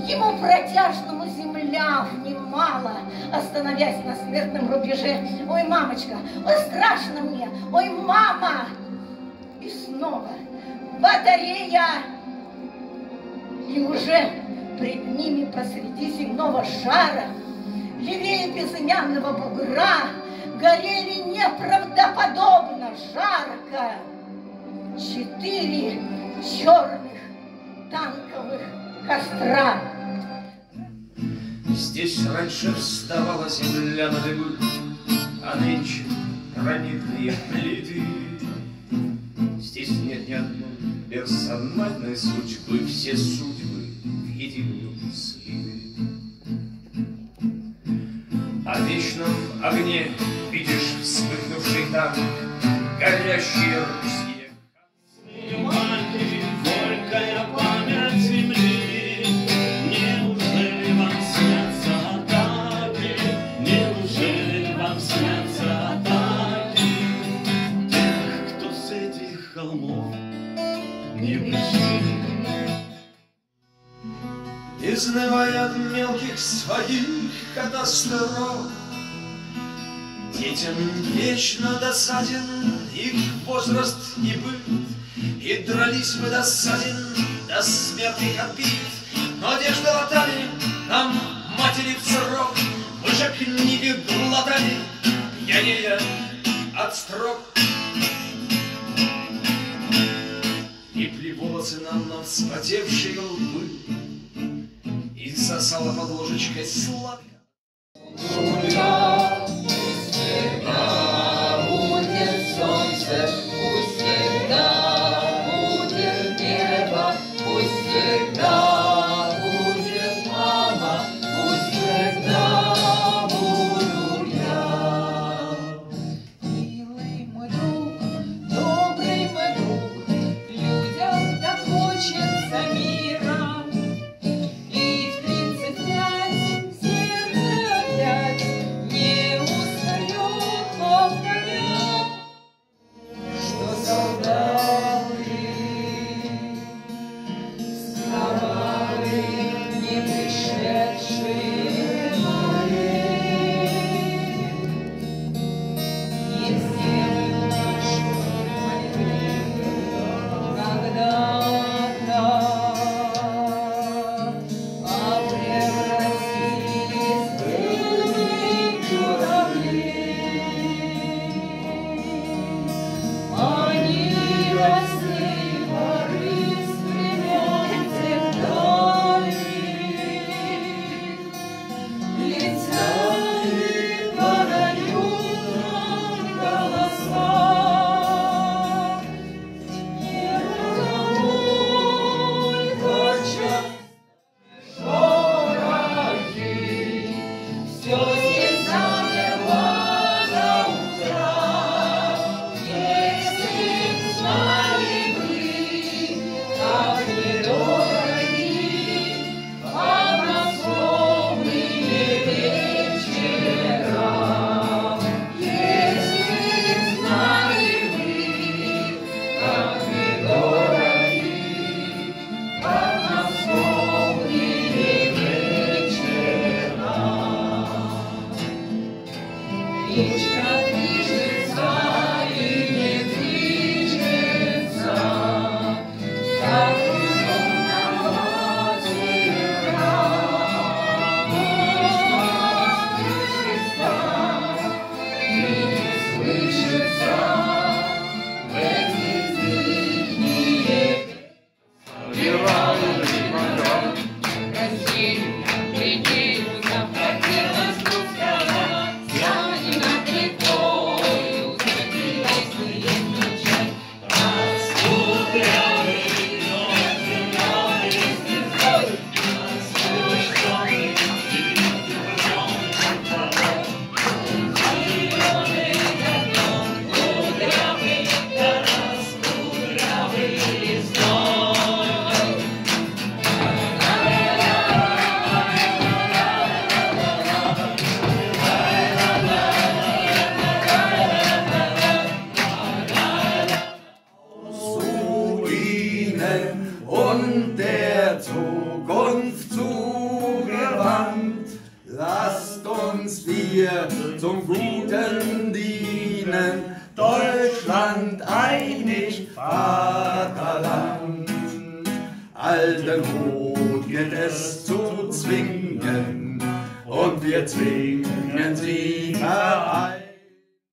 Ему протяжному земля внимала, остановясь на смертном рубеже. Ой, мамочка, ой, страшно мне, ой, мама! И снова батарея, и уже пред ними посреди земного шара, левее безымянного бугра, горели неправдоподобно жарко 4 черных танковых костра. Здесь раньше вставала земля на дыбы, а нынче гранитные плиты. Здесь нет ни одной персональной судьбы, все судьбы в единую слиты. О вечном огне видишь вспыхнувший танк, горящие русские. Горькая память земли, неужели вам снятся атаки? Неужели вам снятся атаки? Тех, кто с этих холмов не пришли. Изнывая от мелких своих катастроф, детям вечно досаден их возраст и быт, и дрались мы досаден до смертных обид. Но одежду латали нам матери в срок, мы же книги глотали, пьянея от строк. И плеволосы нам на вспотевшие лбы, и сосала под ложечкой сладко. Пусть всегда будет солнце, пусть всегда будет небо, пусть всегда будет мама, пусть всегда буду я. Милый мой друг, добрый мой друг, людям так хочется мира. И в 35 сердце опять не устает повторять, что солдаты с кровавых не пришедшие морей и землю нашу могли когда-то превратились в белые журавли. Они росли горы, стремятся вдали, летят подают нам голоса. Небо домой хочет. Все здесь замерло до утра. Если знали вы, как недороги подмосковные вечера. Если знали вы, как недороги подмосковные вечера. Речка движется и не движется, как на озера. И не слышится в эти тихие Россию, Россию захотелось бы сказать, я не над рекою, если мечтать. uns wir zum Guten dienen. Deutschland einig, Vaterland. Alten Rot gilt es zu zwingen, und wir zwingen sie vereint.